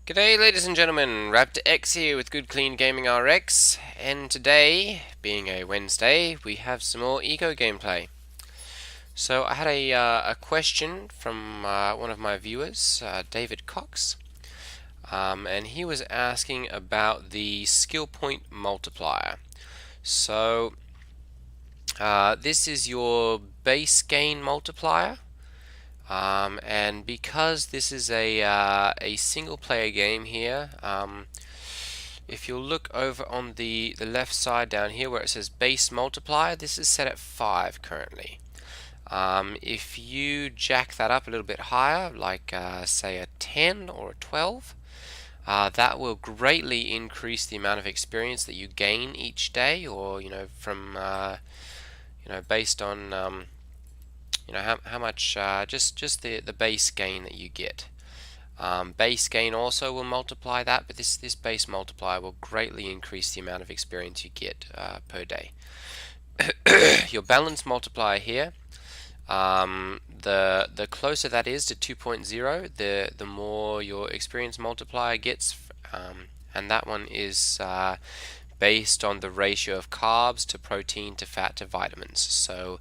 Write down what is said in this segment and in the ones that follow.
G'day ladies and gentlemen, Raptor X here with Good Clean Gaming RX, and today, being a Wednesday, we have some more Eco gameplay. So I had a question from one of my viewers, David Cox, and he was asking about the skill point multiplier. So this is your base gain multiplier. And because this is a single player game here, if you look over on the left side down here where it says base multiplier, this is set at 5 currently. If you jack that up a little bit higher, like say a 10 or a 12, that will greatly increase the amount of experience that you gain each day, or from based on how much just the base gain that you get. Base gain also will multiply that, but this base multiplier will greatly increase the amount of experience you get per day. Your balance multiplier here, the closer that is to 2.0, the more your experience multiplier gets, and that one is based on the ratio of carbs to protein to fat to vitamins. So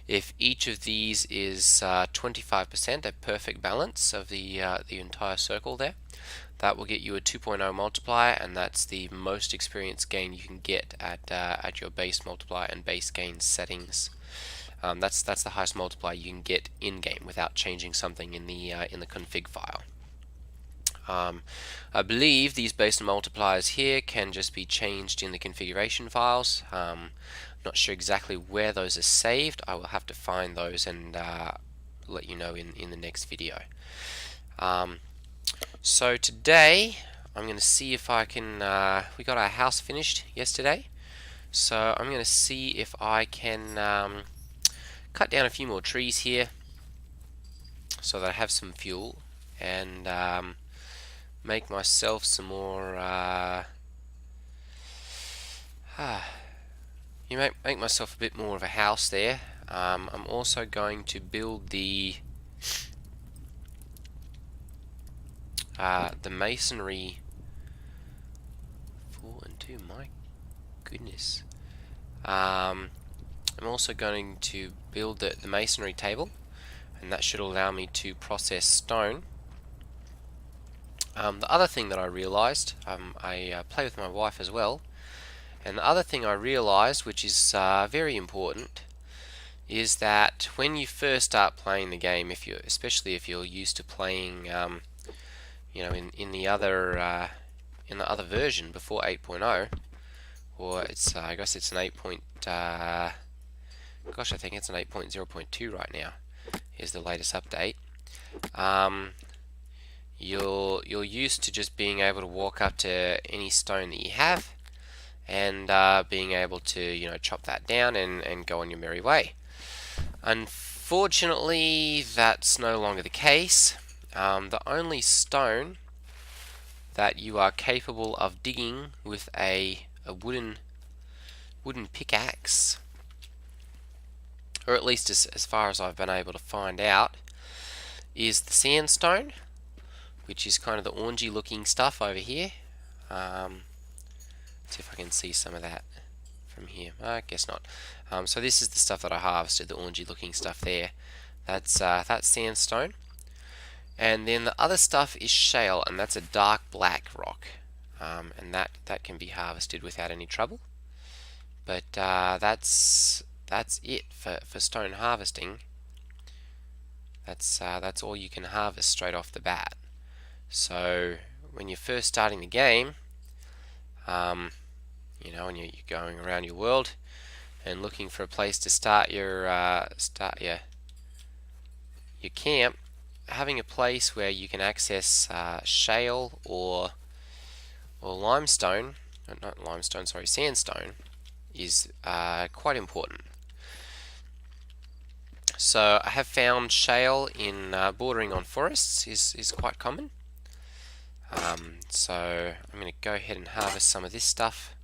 if each of these is 25%, a perfect balance of the entire circle there, that will get you a 2.0 multiplier, and that's the most experience gain you can get at your base multiplier and base gain settings. That's the highest multiplier you can get in game without changing something in the config file. I believe these base multipliers here can just be changed in the configuration files. Not sure exactly where those are saved. I will have to find those and let you know in the next video. So today I'm going to see if I can, we got our house finished yesterday, so I'm going to see if I can cut down a few more trees here so that I have some fuel, and make myself some more make myself a bit more of a house there. I'm also going to build the masonry 4 and 2, my goodness. I'm also going to build the masonry table, and that should allow me to process stone. The other thing that I realized, I play with my wife as well, and the other thing I realized, which is very important, is that when you first start playing the game, especially if you're used to playing, in the other version before 8.0, or it's I guess it's an 8. I think it's an 8.0.2 right now. Is the latest update. You're used to just being able to walk up to any stone that you have, and being able to chop that down and go on your merry way. Unfortunately, that's no longer the case. The only stone that you are capable of digging with a wooden pickaxe, or at least as far as I've been able to find out, is the sandstone, which is kind of the orangey looking stuff over here. See if I can see some of that from here. I guess not. So this is the stuff that I harvested, the orangey looking stuff there. That's sandstone. And then the other stuff is shale, and that's a dark black rock. And that can be harvested without any trouble. But that's it for stone harvesting. That's all you can harvest straight off the bat. So when you're first starting the game, and you're going around your world and looking for a place to start your camp, having a place where you can access shale or limestone, not limestone, sorry, sandstone, is quite important. So I have found shale in bordering on forests is quite common. So I'm going to go ahead and harvest some of this stuff,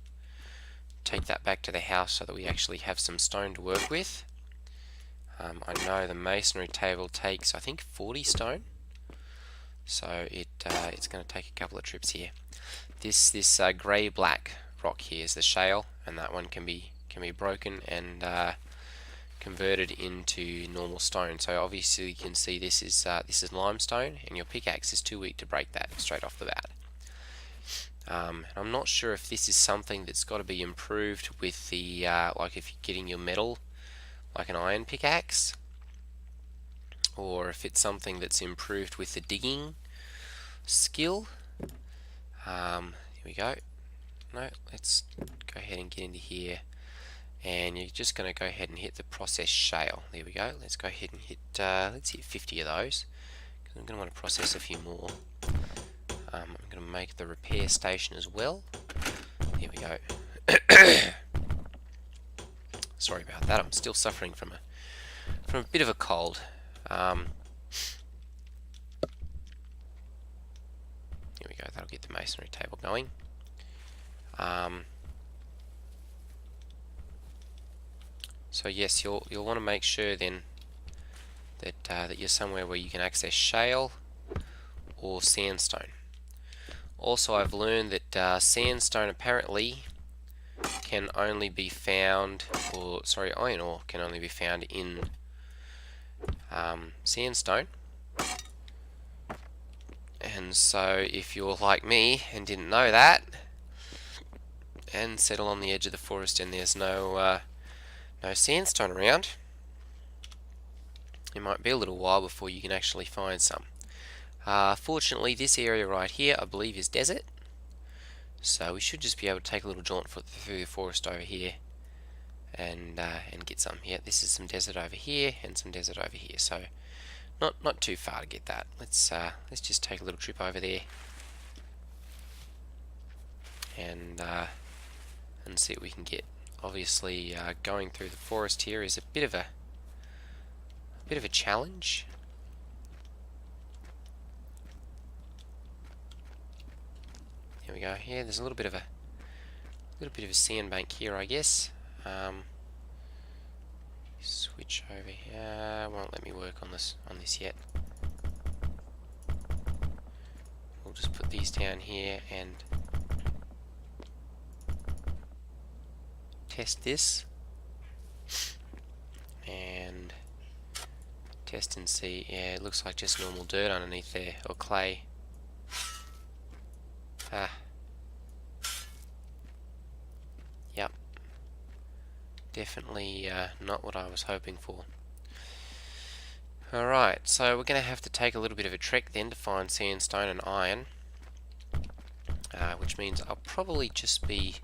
take that back to the house so that we actually have some stone to work with. I know the masonry table takes, I think, 40 stone. So it's going to take a couple of trips here. This grey black rock here is the shale, and that one can be broken and converted into normal stone. So obviously you can see this is limestone, and your pickaxe is too weak to break that straight off the bat. I'm not sure if this is something that's got to be improved with the like if you're getting your metal like an iron pickaxe, or if it's something that's improved with the digging skill. Here we go. No, let's go ahead and get into here, and you're just going to go ahead and hit the process shale. There we go. Let's go ahead and hit let's hit 50 of those, because I'm going to want to process a few more. I'm going to make the repair station as well. Here we go. Sorry about that. I'm still suffering from a bit of a cold. Here we go. That'll get the masonry table going. So yes, you'll want to make sure then that that you're somewhere where you can access shale or sandstone. Also, I've learned that sandstone apparently can only be found, or sorry, iron ore can only be found in sandstone. And so if you're like me and didn't know that, and settle on the edge of the forest and there's no sandstone around, it might be a little while before you can actually find some. Fortunately, this area right here I believe is desert, so we should just be able to take a little jaunt through the forest over here and get some. Yeah, this is some desert over here and some desert over here, so not too far to get that. Let's just take a little trip over there and see what we can get. Obviously, going through the forest here is a bit of a challenge. Here we go. Yeah, there's a little bit of a sandbank here, I guess. Switch over here. Won't let me work on this yet. We'll just put these down here and test this, and test and see. Yeah, it looks like just normal dirt underneath there, or clay. Yep. Definitely not what I was hoping for. Alright, so we're going to have to take a little bit of a trek then to find sandstone and iron, which means I'll probably just be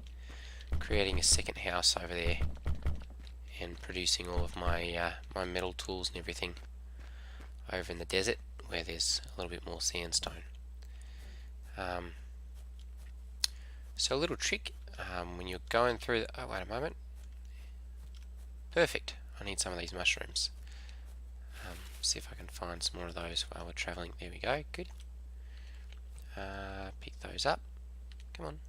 creating a second house over there and producing all of my my metal tools and everything over in the desert where there's a little bit more sandstone. So a little trick when you're going through the, oh wait a moment, perfect, I need some of these mushrooms. See if I can find some more of those while we're travelling. There we go, good. Pick those up, come on.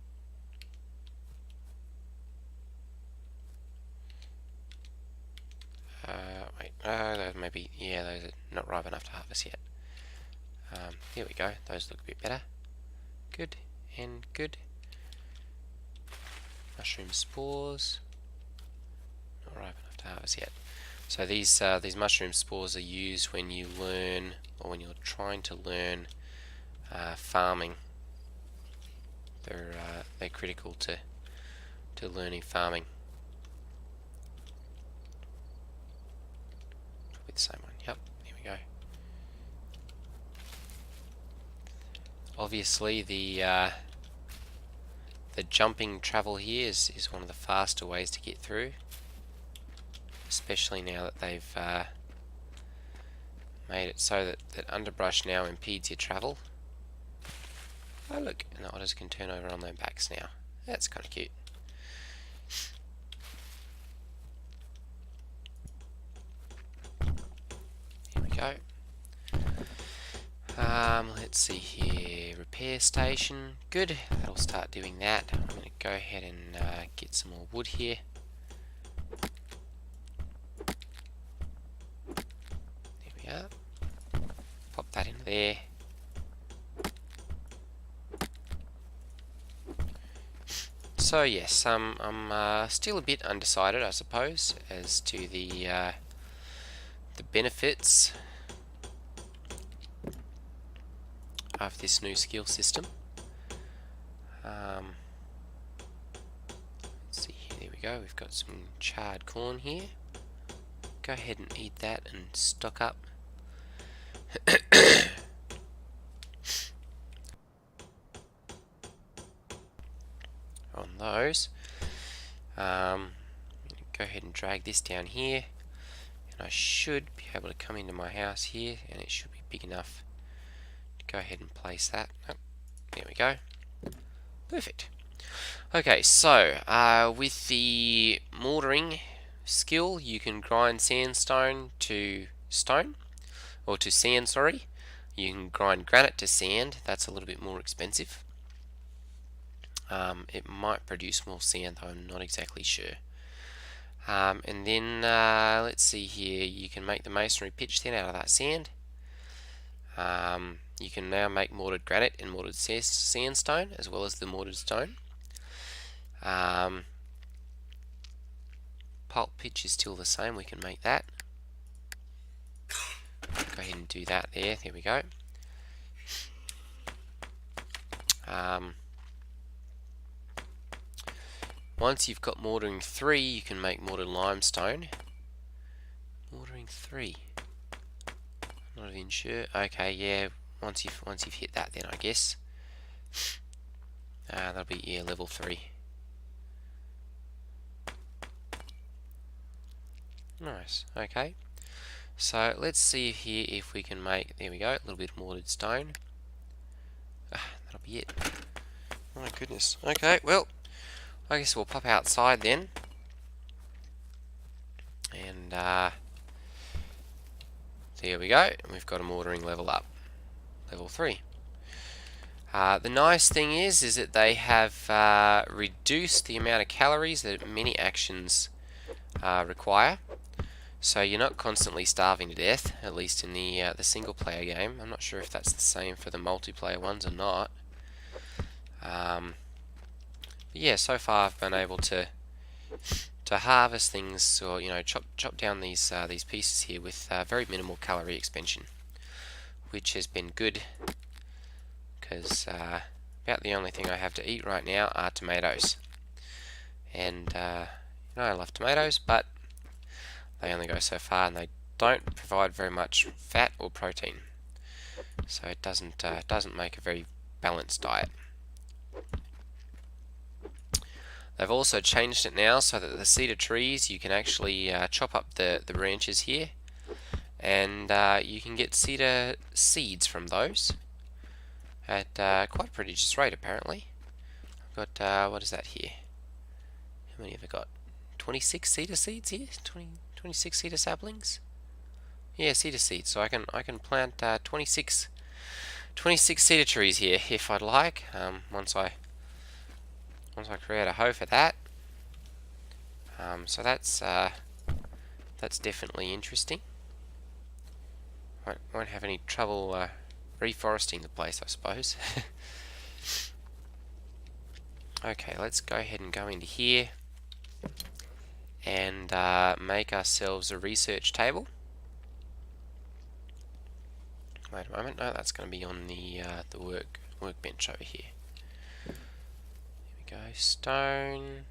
Wait, maybe, yeah, those are not ripe enough to harvest yet. Here we go, those look a bit better. Good, and good. Mushroom spores, not ripe enough to harvest yet. So these mushroom spores are used when you learn, or when you're trying to learn farming. They're critical to learning farming. The same one. Yep, here we go. Obviously, the jumping travel here is one of the faster ways to get through, especially now that they've made it so that underbrush now impedes your travel. Oh look, and the otters can turn over on their backs now. That's kind of cute. Go. Let's see here, repair station, good, that'll start doing that. I'm going to go ahead and get some more wood here. There we are, pop that in there, So yes, I'm still a bit undecided, I suppose, as to the benefits of this new skill system. Let's see here, there we go, we've got some charred corn here. Go ahead and eat that and stock up. On those. Go ahead and drag this down here, and I should be able to come into my house here, and it should be big enough to go ahead and place that. Oh, there we go. Perfect. Okay, so with the mortaring skill, you can grind sandstone to stone, or to sand, sorry. You can grind granite to sand. That's a little bit more expensive. It might produce more sand, though I'm not exactly sure. And then let's see here, you can make the masonry pitch then out of that sand. You can now make mortared granite and mortared sandstone, as well as the mortared stone. Pulp pitch is still the same, we can make that. Go ahead and do that there, there we go. Once you've got mortaring 3, you can make mortared limestone. Mortaring 3. Not even sure. Okay, yeah. Once you've hit that, then I guess that'll be level 3. Nice. Okay. So let's see here if we can make. There we go. A little bit of mortared stone. That'll be it. Oh my goodness. Okay. Well, I guess we'll pop outside then, and there we go. We've got a mortaring level up, level 3. The nice thing is that they have reduced the amount of calories that many actions require. So you're not constantly starving to death, at least in the single player game. I'm not sure if that's the same for the multiplayer ones or not. Yeah, so far I've been able to harvest things, or chop down these pieces here with very minimal calorie expansion, which has been good, because about the only thing I have to eat right now are tomatoes, and I love tomatoes, but they only go so far, and they don't provide very much fat or protein, so it doesn't make a very balanced diet. They've also changed it now so that the cedar trees, you can actually chop up the branches here, and you can get cedar seeds from those at quite a prodigious rate, apparently. I've got, what is that here? How many have I got? 26 cedar seeds here? 26 cedar saplings? Yeah, cedar seeds. So I can plant 26 cedar trees here if I'd like. Once I create a hoe for that. So that's definitely interesting. Won't have any trouble reforesting the place, I suppose. Okay, let's go ahead and go into here and make ourselves a research table. Wait a moment. No, that's going to be on the workbench over here. Go stone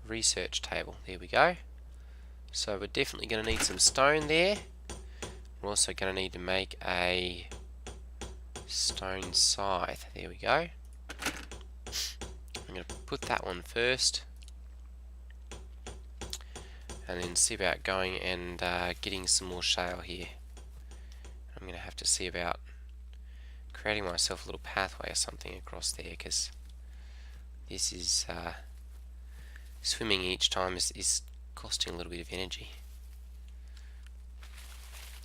research table. There we go. So we're definitely going to need some stone there. We're also going to need to make a stone scythe. There we go. I'm going to put that one first, and then see about going and getting some more shale here. I'm going to have to see about creating myself a little pathway or something across there, because this is swimming each time is costing a little bit of energy.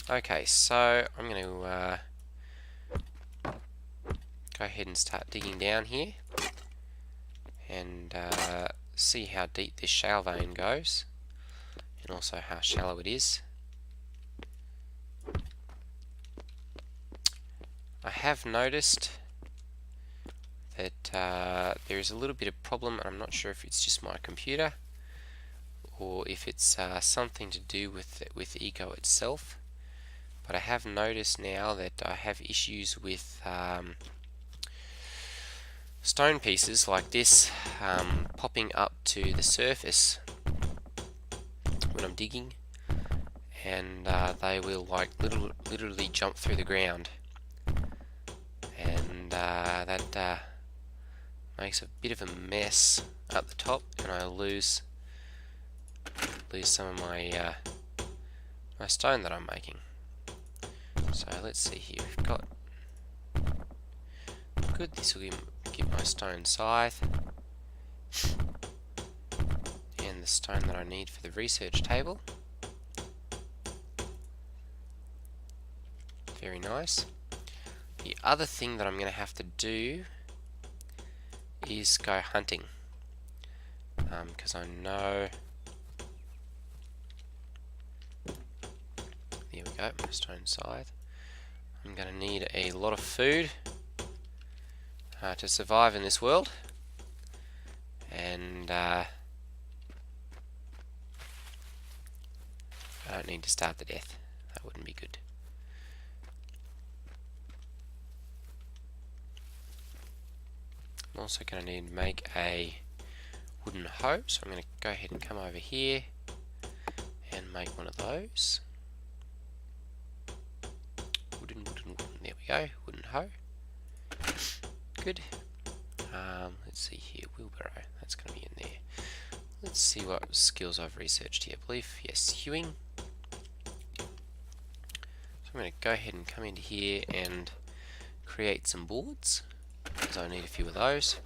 Okay, so I'm going to go ahead and start digging down here and see how deep this shale vein goes, and also how shallow it is. I have noticed that there is a little bit of problem, and I'm not sure if it's just my computer or if it's something to do with Eco itself. But I have noticed now that I have issues with stone pieces like this popping up to the surface when I'm digging, and they will like literally jump through the ground, and that makes a bit of a mess up the top, and I lose some of my my stone that I'm making. So let's see here, we've got good, this will give my stone scythe and the stone that I need for the research table. Very nice. The other thing that I'm going to have to do is go hunting, because I know, there we go, my stone scythe. I'm going to need a lot of food to survive in this world, and I don't need to starve to death. That wouldn't be good. I'm also going to need to make a wooden hoe, so I'm going to go ahead and come over here and make one of those. Wooden, there we go, wooden hoe. Good. Let's see here, wheelbarrow, that's going to be in there. Let's see what skills I've researched here. I believe, yes, hewing. So I'm going to go ahead and come into here and create some boards, because I need a few of those,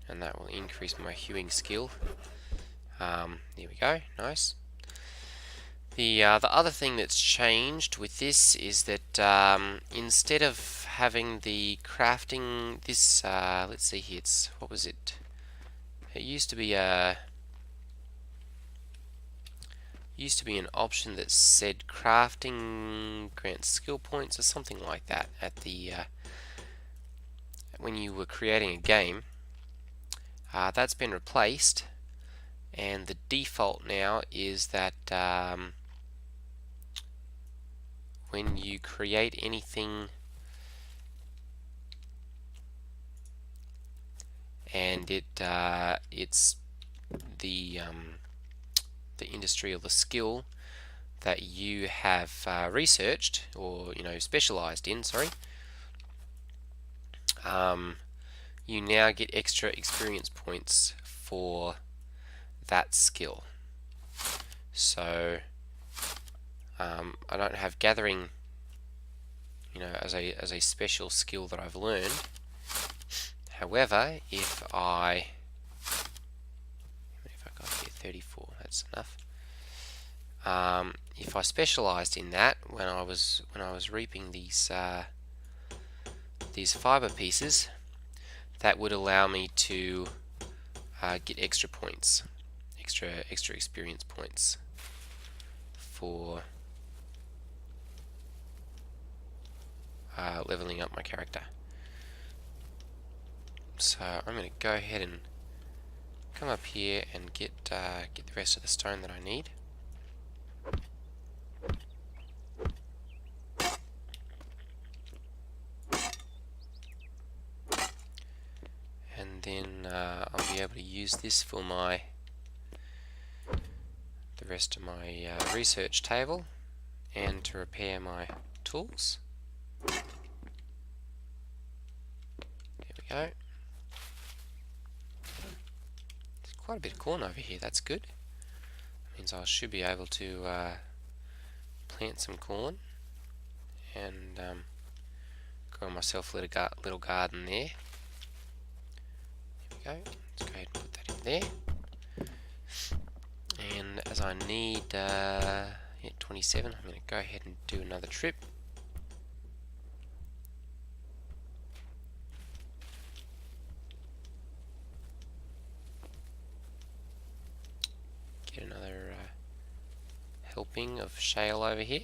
and that will increase my hewing skill. There we go, nice. The other thing that's changed with this is that instead of having the crafting, this let's see here, it's, what was it? It used to be an option that said crafting grants skill points or something like that at the when you were creating a game. That's been replaced, and the default now is that when you create anything and it's the industry or the skill that you have researched, or specialized in, sorry, you now get extra experience points for that skill. So I don't have gathering, as a special skill that I've learned. However, if I got here 34, that's enough. If I specialized in that when I was reaping these fiber pieces, that would allow me to get extra points, extra experience points for leveling up my character. So I'm going to go ahead and come up here and get the rest of the stone that I need. And then I'll be able to use this for the rest of my research table and to repair my tools. There we go. There's quite a bit of corn over here, that's good. That means I should be able to plant some corn and grow myself a little garden there. There we go. Let's go ahead and put that in there. And as I need 27, I'm going to go ahead and do another trip. Get another helping of shale over here.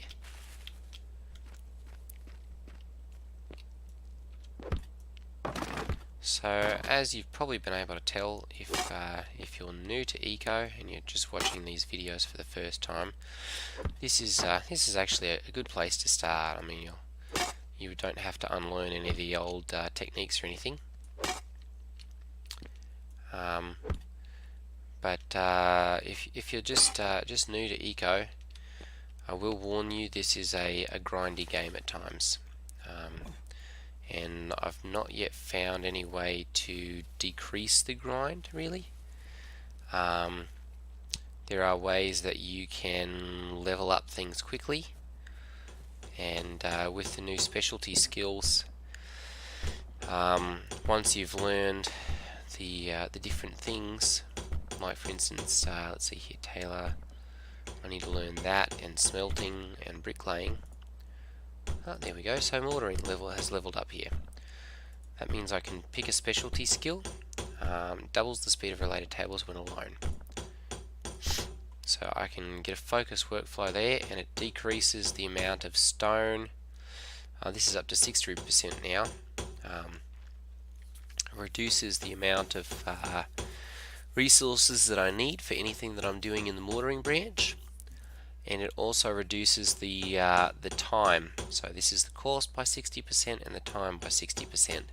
So as you've probably been able to tell, if you're new to Eco and you're just watching these videos for the first time, this is actually a good place to start. I mean, you don't have to unlearn any of the old techniques or anything. But if you're just new to Eco, I will warn you, this is a grindy game at times. And I've not yet found any way to decrease the grind, really. There are ways that you can level up things quickly, and with the new specialty skills, once you've learned the different things, like for instance, let's see here, Taylor, I need to learn that, and smelting and bricklaying. Oh, there we go. So mortaring level has leveled up here. That means I can pick a specialty skill. Doubles the speed of related tables when alone. So I can get a focus workflow there, and it decreases the amount of stone. This is up to 60% now. Reduces the amount of resources that I need for anything that I'm doing in the mortaring branch. And it also reduces the time. So this is the cost by 60% and the time by 60%.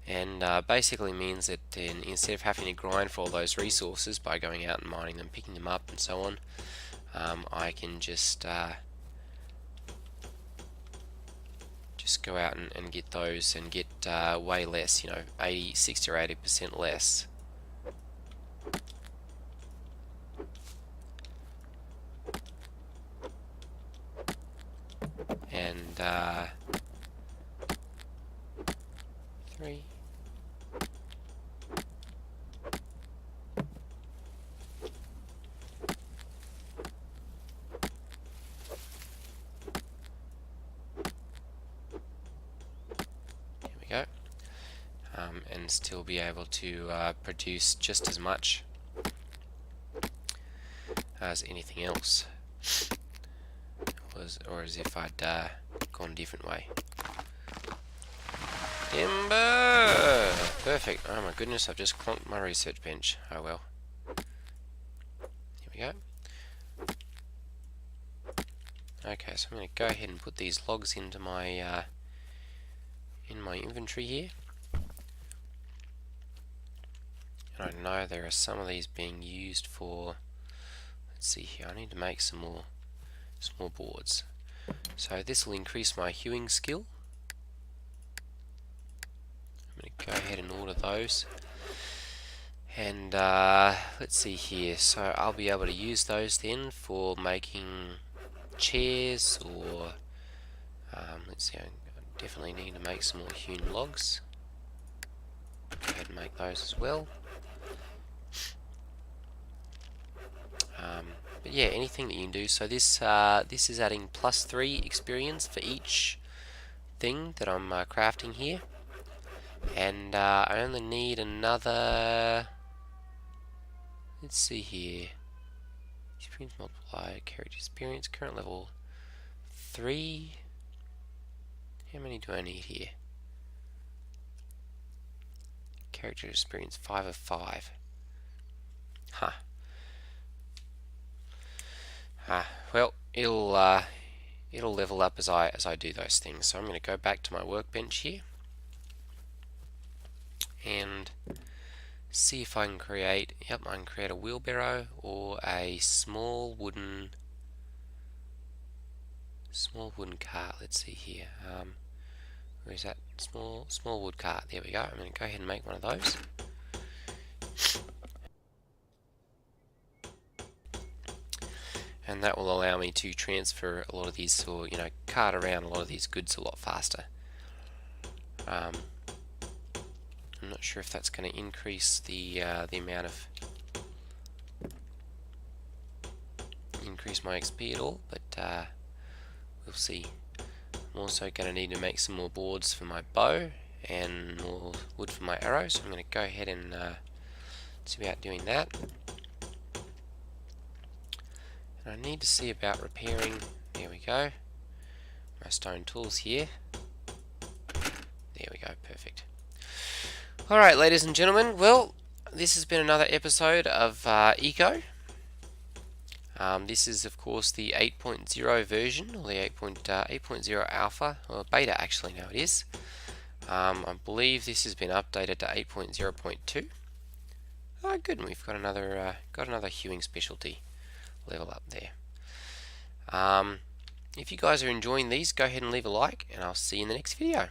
And basically means that instead of having to grind for all those resources by going out and mining them, picking them up and so on, I can just go out and get those and get way less, 60 or 80% less. And 3. There we go. And still be able to produce just as much as anything else. Or as if I'd gone a different way. Timber! Perfect. Oh my goodness, I've just clonked my research bench. Oh well. Here we go. Okay, so I'm going to go ahead and put these logs into my in my inventory here. And I know there are some of these being used for, let's see here, I need to make some more boards. So this will increase my hewing skill. I'm going to go ahead and order those. And let's see here, so I'll be able to use those then for making chairs, or let's see, I definitely need to make some more hewn logs. Go ahead and make those as well. But yeah, anything that you can do. So this is adding +3 experience for each thing that I'm crafting here, and I only need another. Let's see here. Experience multiplier, character experience, current level 3. How many do I need here? Character experience 5 of 5. Huh. Well, it'll level up as I do those things. So I'm going to go back to my workbench here and see if I can create. Yep, I can create a wheelbarrow or a small wooden cart. Let's see here. Where is that? Small wood cart. There we go. I'm going to go ahead and make one of those. And that will allow me to transfer a lot of these, or cart around a lot of these goods a lot faster. I'm not sure if that's going to increase the amount of increase my XP at all, but we'll see. I'm also going to need to make some more boards for my bow and more wood for my arrows. So I'm going to go ahead and see about doing that. And I need to see about repairing. There we go. My stone tools here. There we go, perfect. Alright, ladies and gentlemen, well, this has been another episode of Eco. This is, of course, the 8.0 version, or the 8.0 alpha, or beta actually now it is. I believe this has been updated to 8.0.2. Oh, good, and we've got another hewing specialty level up there. If you guys are enjoying these, go ahead and leave a like, and I'll see you in the next video.